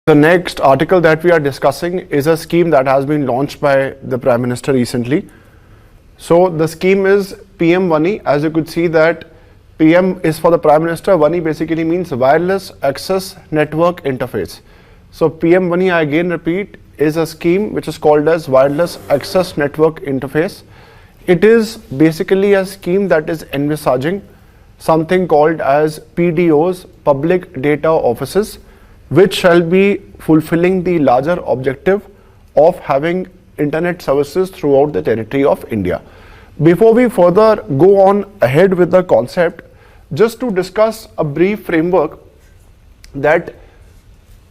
The next article that we are discussing is a scheme that has been launched by the Prime Minister recently. So the scheme is PM Vani. As you could see that PM is for the Prime Minister. Vani basically means Wireless Access Network Interface. So PM Vani, I again repeat, is a scheme which is called as Wireless Access Network Interface. It is basically a scheme that is envisaging something called as PDOs, Public Data Offices, which shall be fulfilling the larger objective of having internet services throughout the territory of India. Before we further go on ahead with the concept, just to discuss a brief framework, that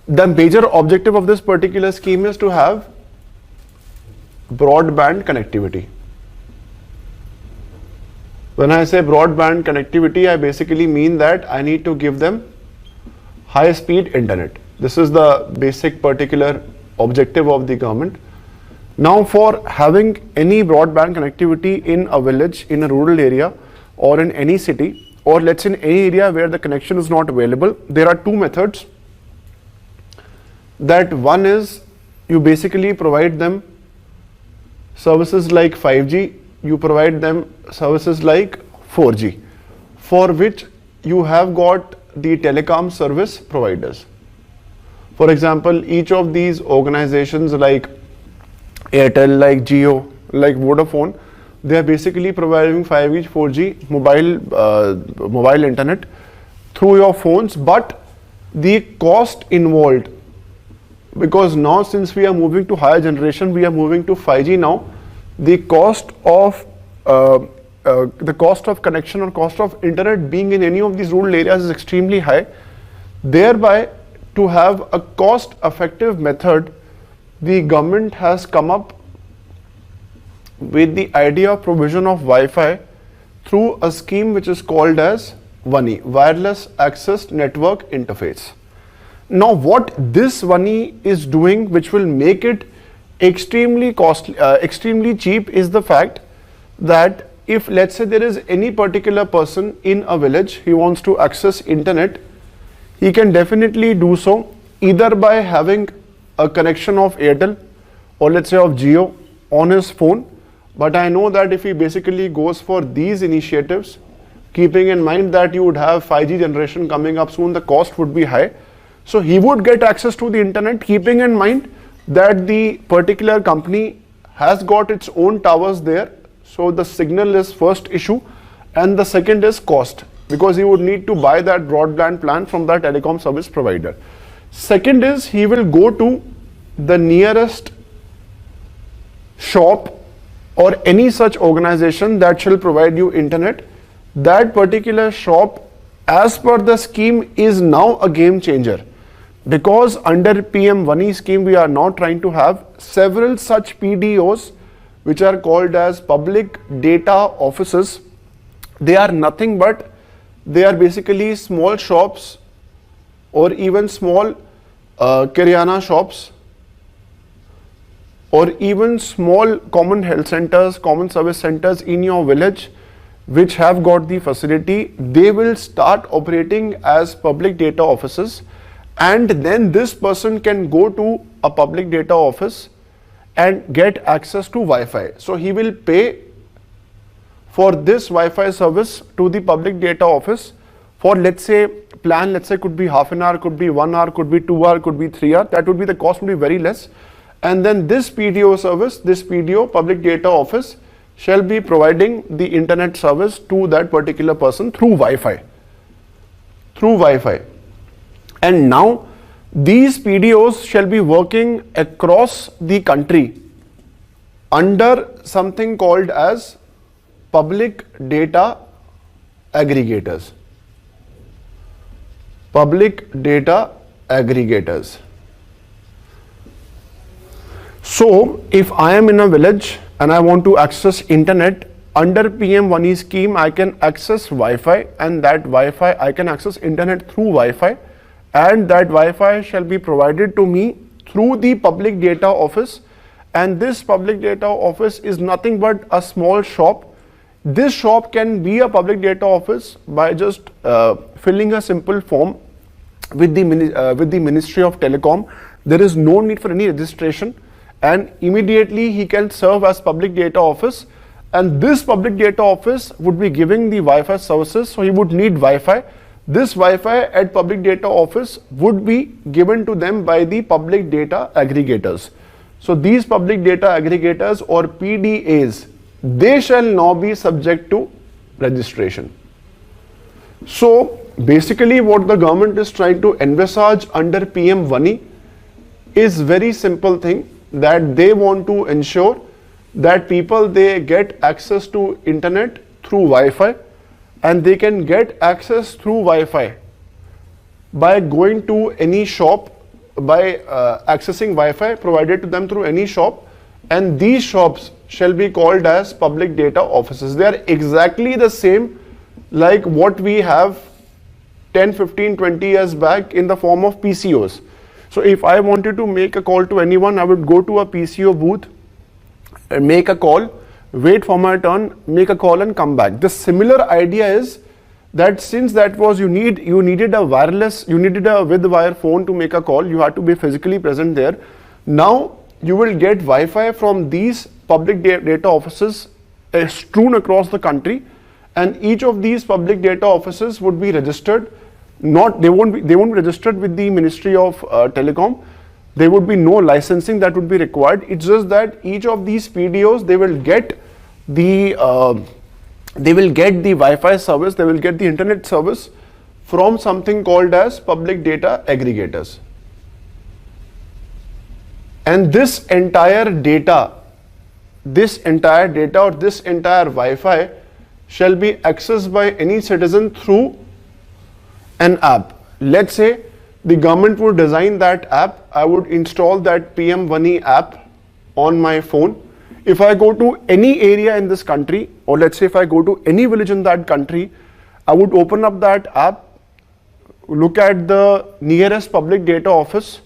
the major objective of this particular scheme is to have broadband connectivity. When I say broadband connectivity, I basically mean that I need to give them high speed internet. This is the basic particular objective of the government. Now, for having any broadband connectivity in a village, in a rural area, or in any city, or let's say in any area where the connection is not available, there are two methods. That one is you basically provide them services like 5G, you provide them services like 4G, for which you have got the telecom service providers. For example, each of these organizations like Airtel, like Jio, like Vodafone, they are basically providing 5G, 4G mobile internet through your phones, but the cost involved, because now since we are moving to higher generation, we are moving to 5G now, the cost of connection or cost of internet being in any of these rural areas is extremely high. Thereby, to have a cost-effective method, the government has come up with the idea of provision of Wi-Fi through a scheme which is called as VANI, Wireless Access Network Interface. Now, what this VANI is doing, which will make it extremely costly, extremely cheap, is the fact that if let's say there is any particular person in a village, he wants to access internet, he can definitely do so either by having a connection of Airtel or let's say of Jio on his phone. But I know that if he basically goes for these initiatives, keeping in mind that you would have 5G generation coming up soon, the cost would be high. So he would get access to the internet, keeping in mind that the particular company has got its own towers there. So the signal is first issue, and the second is cost, because he would need to buy that broadband plan from the telecom service provider. Second is he will go to the nearest shop or any such organization that shall provide you internet. That particular shop, as per the scheme, is now a game changer, because under PM Vani scheme we are now trying to have several such PDOs which are called as public data offices. They are nothing but they are basically small shops or even small Kiryana shops or even small common health centers, common service centers in your village which have got the facility. They will start operating as public data offices, and then this person can go to a public data office and get access to Wi-Fi. So he will pay for this Wi-Fi service to the public data office for let's say plan, let's say could be half an hour, could be 1 hour, could be 2 hour, could be 3 hour. That would be, the cost would be very less. And then this PDO service, this PDO public data office shall be providing the internet service to that particular person through Wi-Fi. And now these PDOs shall be working across the country under something called as public data aggregators. Public data aggregators. So if I am in a village and I want to access internet, under PM Vani scheme I can access Wi-Fi, and that Wi-Fi I can access internet through Wi-Fi, and that Wi-Fi shall be provided to me through the public data office. And this public data office is nothing but a small shop. This shop can be a public data office by just filling a simple form with the Ministry of Telecom. There is no need for any registration, and immediately he can serve as public data office, and this public data office would be giving the Wi-Fi services, so he would need Wi-Fi. This Wi-Fi at public data office would be given to them by the public data aggregators. So these public data aggregators or PDAs, they shall now be subject to registration. So basically what the government is trying to envisage under PM-WANI is very simple thing, that they want to ensure that people, they get access to internet through Wi-Fi, and they can get access through Wi-Fi by going to any shop, by accessing Wi-Fi provided to them through any shop, and these shops shall be called as public data offices. They are exactly the same like what we have 10, 15, 20 years back in the form of PCOs. So if I wanted to make a call to anyone, I would go to a PCO booth, make a call, wait for my turn, make a call and come back. The similar idea is that since that was you needed a wireless, you needed a with wire phone to make a call, you had to be physically present there. Now you will get Wi-Fi from these public data offices strewn across the country, and each of these public data offices would be registered. They won't be registered with the Ministry of Telecom. There would be no licensing that would be required. It's just that each of these PDOs, they will get the Wi-Fi service, they will get the internet service from something called as public data aggregators. And this entire data or this entire Wi-Fi shall be accessed by any citizen through an app. Let's say the government would design that app, I would install that PM-WANI app on my phone. If I go to any area in this country, or let's say if I go to any village in that country, I would open up that app, look at the nearest public data office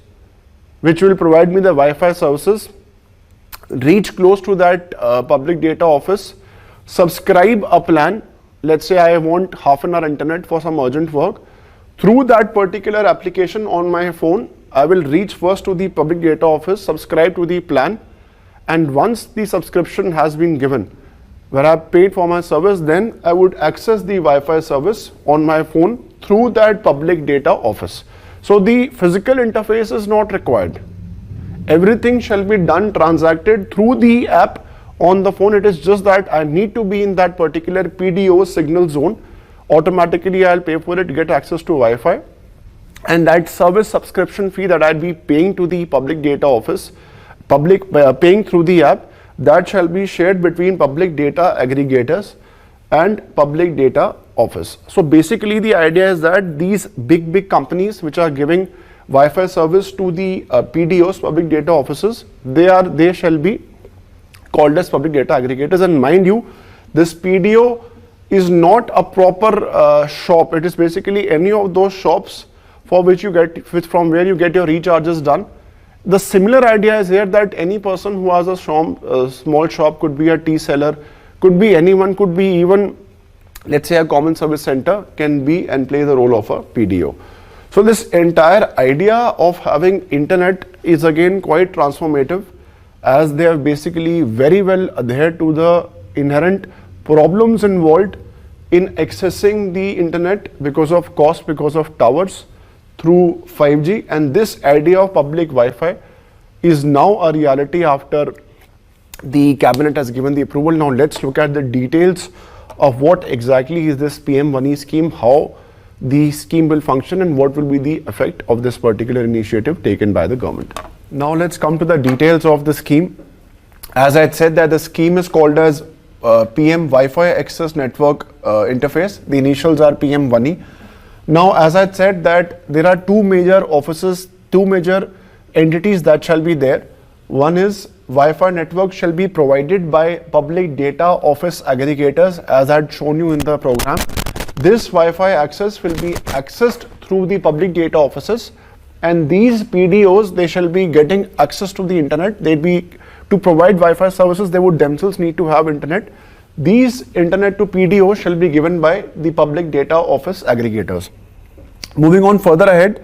which will provide me the Wi-Fi services, reach close to that public data office, subscribe a plan. Let's say I want half an hour internet for some urgent work. Through that particular application on my phone, I will reach first to the public data office, subscribe to the plan, and once the subscription has been given, where I have paid for my service, then I would access the Wi-Fi service on my phone through that public data office. So the physical interface is not required. Everything shall be done, transacted through the app on the phone. It is just that I need to be in that particular PDO signal zone. Automatically I'll pay for it, get access to Wi-Fi, and that service subscription fee that I'll be paying to the public data office, paying through the app, that shall be shared between public data aggregators and public data office. So basically the idea is that these big companies which are giving Wi-Fi service to the PDOs, public data offices, they shall be called as public data aggregators. And mind you, this PDO is not a proper shop. It is basically any of those shops for which you get, from where you get your recharges done. The similar idea is here that any person who has a small shop, could be a tea seller, could be anyone, could be even, let's say, a common service center, can be and play the role of a PDO. So this entire idea of having internet is again quite transformative, as they have basically very well adhered to the inherent problems involved in accessing the internet because of cost, because of towers through 5G, and this idea of public Wi-Fi is now a reality after the cabinet has given the approval. Now let's look at the details of what exactly is this PM-WANI scheme, how the scheme will function, and what will be the effect of this particular initiative taken by the government. Now let's come to the details of the scheme. As I had said, that the scheme is called as PM Wi-Fi Access Network Interface. The initials are PM-WANI. Now, as I said, that there are two major offices, two major entities that shall be there. One is Wi-Fi network shall be provided by public data office aggregators, as I had shown you in the program. This Wi-Fi access will be accessed through the public data offices, and these PDOs, they shall be getting access to the internet. They'll be, to provide Wi-Fi services, they would themselves need to have internet. These internet to PDO shall be given by the public data office aggregators. Moving on further ahead,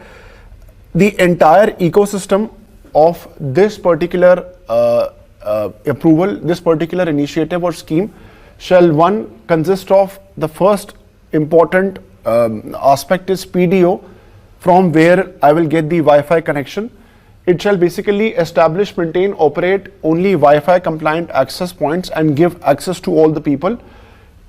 the entire ecosystem of this particular approval, this particular initiative or scheme shall one consist of the first important aspect is PDO, from where I will get the Wi-Fi connection. It shall basically establish, maintain, operate only Wi-Fi compliant access points and give access to all the people.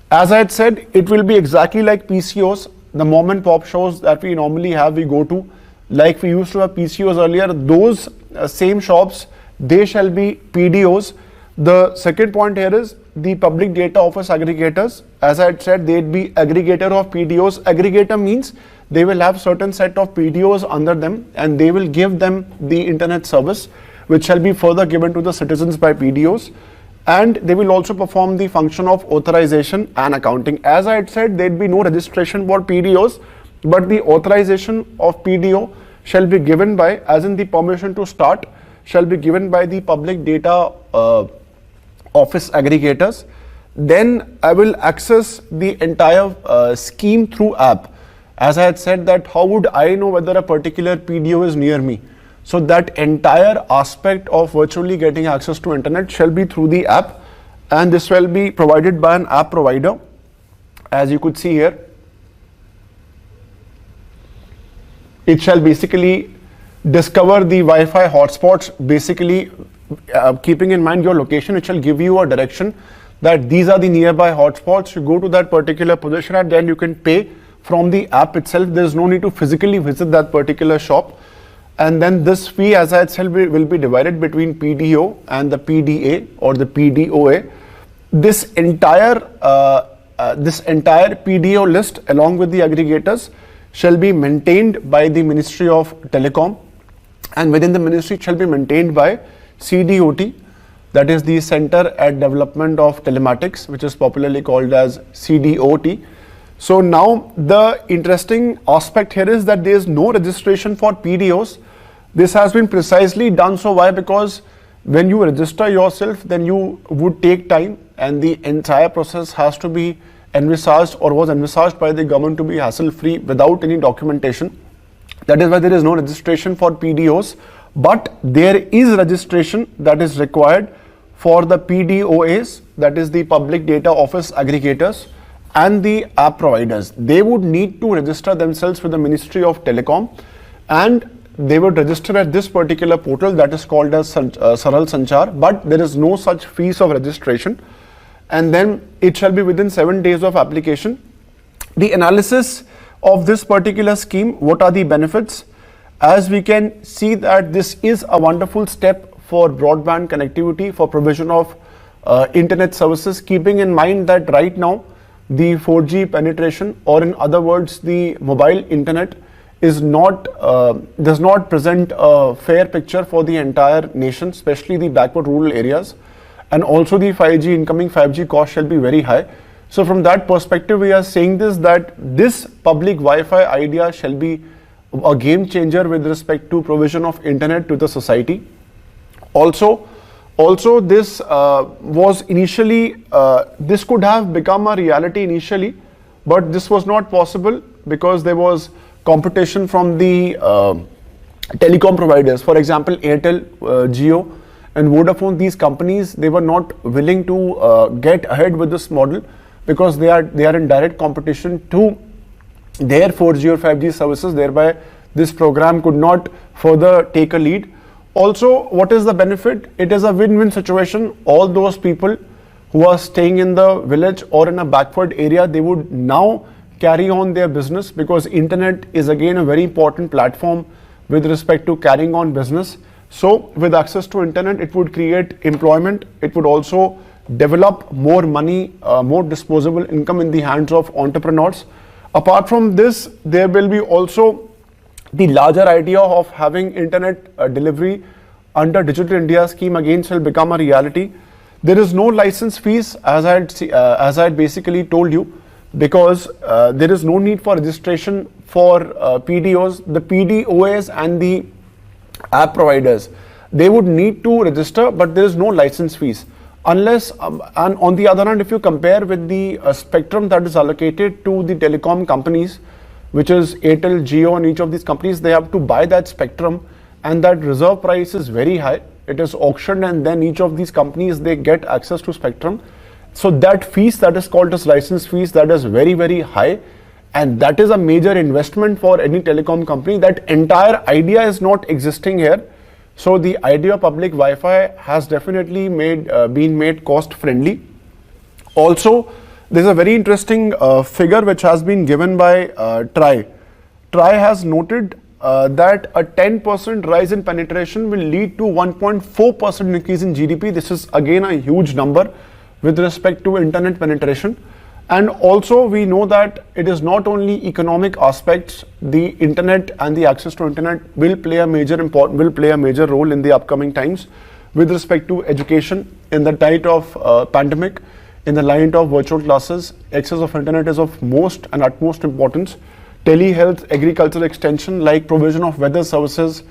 As I had said, it will be exactly like PCOs, the mom and pop shows that we normally have, we go to, like we used to have PCOs earlier. Those same shops, they shall be PDOs. The second point here is the public data office aggregators. As I had said, they'd be aggregator of PDOs. Aggregator means they will have certain set of PDOs under them and they will give them the internet service, which shall be further given to the citizens by PDOs. And they will also perform the function of authorization and accounting. As I had said, there'd be no registration for PDOs, but the authorization of PDO shall be given by, as in the permission to start, shall be given by the public data office aggregators. Then I will access the entire scheme through app. As I had said that how would I know whether a particular PDO is near me? So that entire aspect of virtually getting access to internet shall be through the app, and this will be provided by an app provider, as you could see here. It shall basically discover the Wi-Fi hotspots, basically keeping in mind your location. It shall give you a direction that these are the nearby hotspots. You go to that particular position and then you can pay from the app itself. There is no need to physically visit that particular shop. And then this fee, as I said, will be divided between PDO and the PDA or the PDOA. This entire PDO list, along with the aggregators, shall be maintained by the Ministry of Telecom, and within the ministry it shall be maintained by CDOT, that is the Center at Development of Telematics, which is popularly called as CDOT. So now the interesting aspect here is that there is no registration for PDOs. This has been precisely done so. Why? Because when you register yourself, then you would take time, and the entire process has to be envisaged or was envisaged by the government to be hassle-free without any documentation. That is why there is no registration for PDOs, but there is registration that is required for the PDOAs, that is the public data office aggregators, and the app providers. They would need to register themselves with the Ministry of Telecom, and they would register at this particular portal that is called as Saral Sanchar, but there is no such fees of registration. And then it shall be within 7 days of application. The analysis of this particular scheme, what are the benefits? As we can see that this is a wonderful step for broadband connectivity, for provision of internet services, keeping in mind that right now the 4G penetration, or in other words the mobile internet, is not does not present a fair picture for the entire nation, especially the backward rural areas, and also the 5G incoming 5G cost shall be very high. So from that perspective, we are saying this, that this public Wi-Fi idea shall be a game changer with respect to provision of internet to the society. Also this was initially, this could have become a reality initially, but this was not possible because there was competition from the telecom providers. For example, Airtel, Jio and Vodafone, these companies, they were not willing to get ahead with this model because they are in direct competition to their 4G or 5G services. Thereby this program could not further take a lead. Also, what is the benefit? It is a win-win situation. All those people who are staying in the village or in a backward area, they would now carry on their business, because internet is again a very important platform with respect to carrying on business. So with access to internet, it would create employment. It would also develop more money, more disposable income in the hands of entrepreneurs. Apart from this, there will be also the larger idea of having internet delivery under Digital India scheme again shall become a reality. There is no license fees, as I had basically told you, because there is no need for registration for PDOs. The PDOAs and the app providers, they would need to register, but there is no license fees. Unless, and on the other hand, if you compare with the spectrum that is allocated to the telecom companies, which is Airtel, Jio, and each of these companies, they have to buy that spectrum, and that reserve price is very high. It is auctioned, and then each of these companies, they get access to spectrum. So that fees that is called as license fees, that is very, very high. And that is a major investment for any telecom company. That entire idea is not existing here. So the idea of public Wi-Fi has definitely been made cost friendly. Also, there's a very interesting figure which has been given by TRAI. TRAI has noted that a 10% rise in penetration will lead to 1.4% increase in GDP. This is again a huge number with respect to internet penetration. And also we know that it is not only economic aspects. The internet and the access to internet will play a major role in the upcoming times with respect to education. In the light of pandemic, in the light of virtual classes, access of internet is of most and utmost importance. Telehealth, agricultural extension like provision of weather services,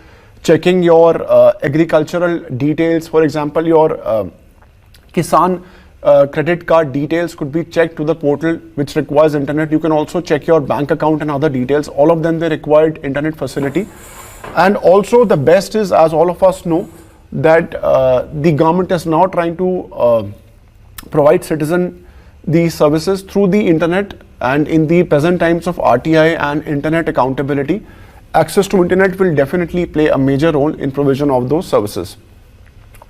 checking your agricultural details, for example, your Kisan credit card details could be checked to the portal which requires internet. You can also check your bank account and other details. All of them, they required internet facility. And also the best is, as all of us know, that the government is now trying to provide citizen these services through the internet, and in the present times of RTI and internet accountability, access to internet will definitely play a major role in provision of those services.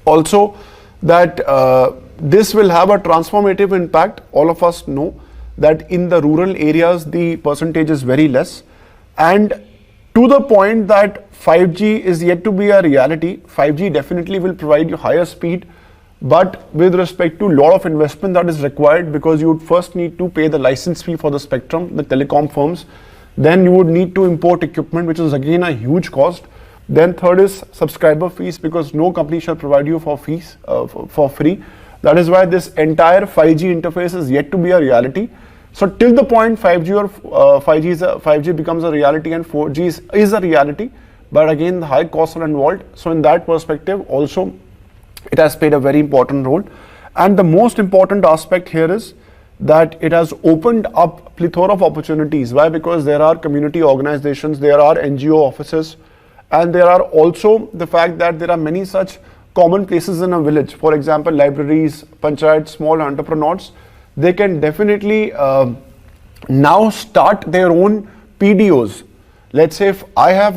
Also, that this will have a transformative impact. All of us know that in the rural areas the percentage is very less, and to the point that 5G is yet to be a reality. 5G definitely will provide you higher speed, but with respect to a lot of investment that is required, because you would first need to pay the license fee for the spectrum, the telecom firms. Then you would need to import equipment, which is again a huge cost. Then third is subscriber fees, because no company shall provide you for fees for free. That is why this entire 5G interface is yet to be a reality. So till the point 5G becomes a reality and 4G is a reality, but again the high costs are involved. So in that perspective also it has played a very important role. And the most important aspect here is that it has opened up plethora of opportunities. Why? Because there are community organizations, there are NGO offices, and there are also the fact that there are many such common places in a village. For example, libraries, panchayats, small entrepreneurs, they can definitely now start their own PDOs. Let's say if I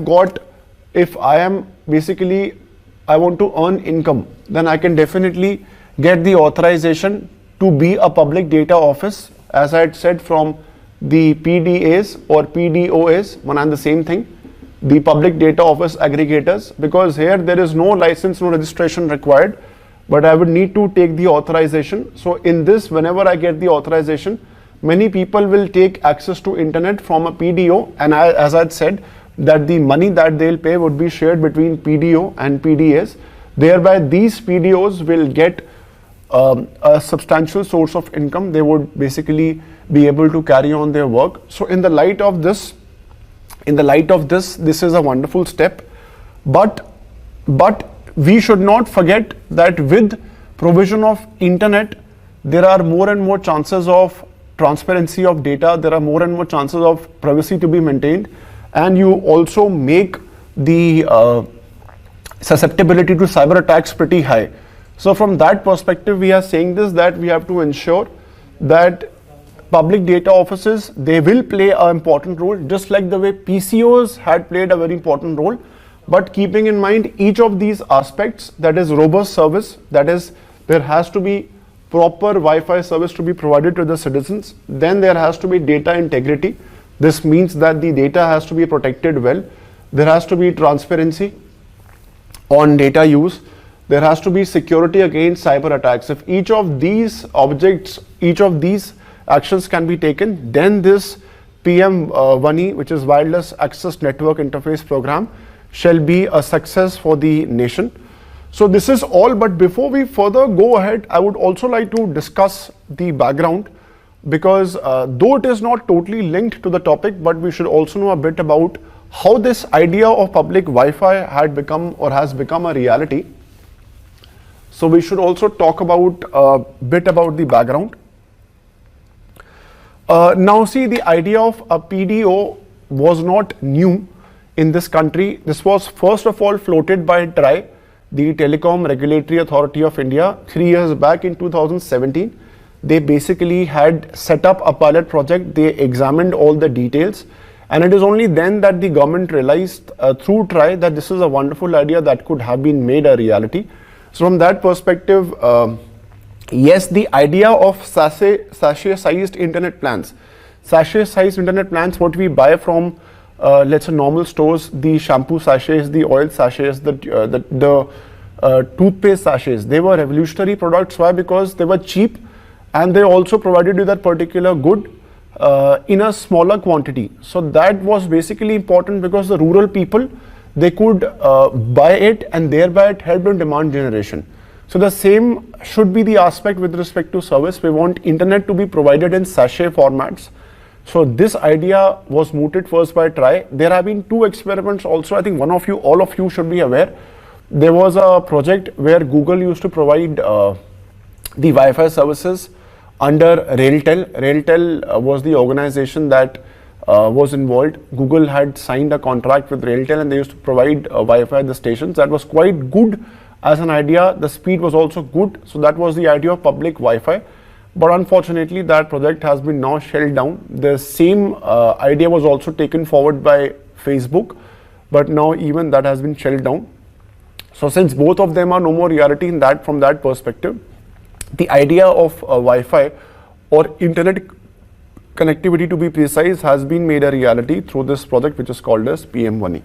want to earn income, then I can definitely get the authorization to be a public data office, as I had said, from the PDAs or PDOAs, one and the same thing, the public data office aggregators, because here there is no license, no registration required, but I would need to take the authorization. So in this, whenever I get the authorization, many people will take access to internet from a PDO, and as I had said, that the money that they'll pay would be shared between PDO and PDAs. Thereby these PDOs will get a substantial source of income. They would basically be able to carry on their work. So in the light of this, this is a wonderful step, but we should not forget that with provision of internet, there are more and more chances of transparency of data, there are more and more chances of privacy to be maintained, and you also make the susceptibility to cyber attacks pretty high. So from that perspective, we are saying this, that we have to ensure that public data offices, they will play an important role, just like the way PCOs had played a very important role. But keeping in mind each of these aspects, that is robust service, that is there has to be proper Wi-Fi service to be provided to the citizens. Then there has to be data integrity. This means that the data has to be protected well. There has to be transparency on data use. There has to be security against cyber attacks. If each of these objects, each of these actions can be taken, then this PM1E, which is Wireless Access Network Interface Program, shall be a success for the nation. So this is all, but before we further go ahead, I would also like to discuss the background, because though it is not totally linked to the topic, but we should also know a bit about how this idea of public Wi-Fi had become or has become a reality. So we should also talk about a bit about the background. Now see, the idea of a PDO was not new in this country. This was first of all floated by TRAI, the Telecom Regulatory Authority of India, 3 years back in 2017. They basically had set up a pilot project. They examined all the details, and it is only then that the government realized through TRAI that this is a wonderful idea that could have been made a reality. So from that perspective, yes, the idea of sachet-sized internet plans. Sachet-sized internet plans, what we buy from, let's say, normal stores, the shampoo sachets, the oil sachets, the toothpaste sachets, they were revolutionary products. Why? Because they were cheap, and they also provided you that particular good in a smaller quantity. So that was basically important because the rural people, they could buy it, and thereby it helped in demand generation. So the same should be the aspect with respect to service. We want internet to be provided in sachet formats. So this idea was mooted first by TRAI. There have been 2 experiments also. I think all of you should be aware. There was a project where Google used to provide the Wi-Fi services under RailTel. RailTel was the organization that was involved. Google had signed a contract with RailTel, and they used to provide Wi-Fi at the stations. That was quite good as an idea. The speed was also good. So that was the idea of public Wi-Fi. But unfortunately, that project has been now shelled down. The same idea was also taken forward by Facebook, but now even that has been shelled down. So since both of them are no more reality in that, from that perspective, the idea of Wi-Fi or internet connectivity, to be precise, has been made a reality through this project, which is called as PM1E.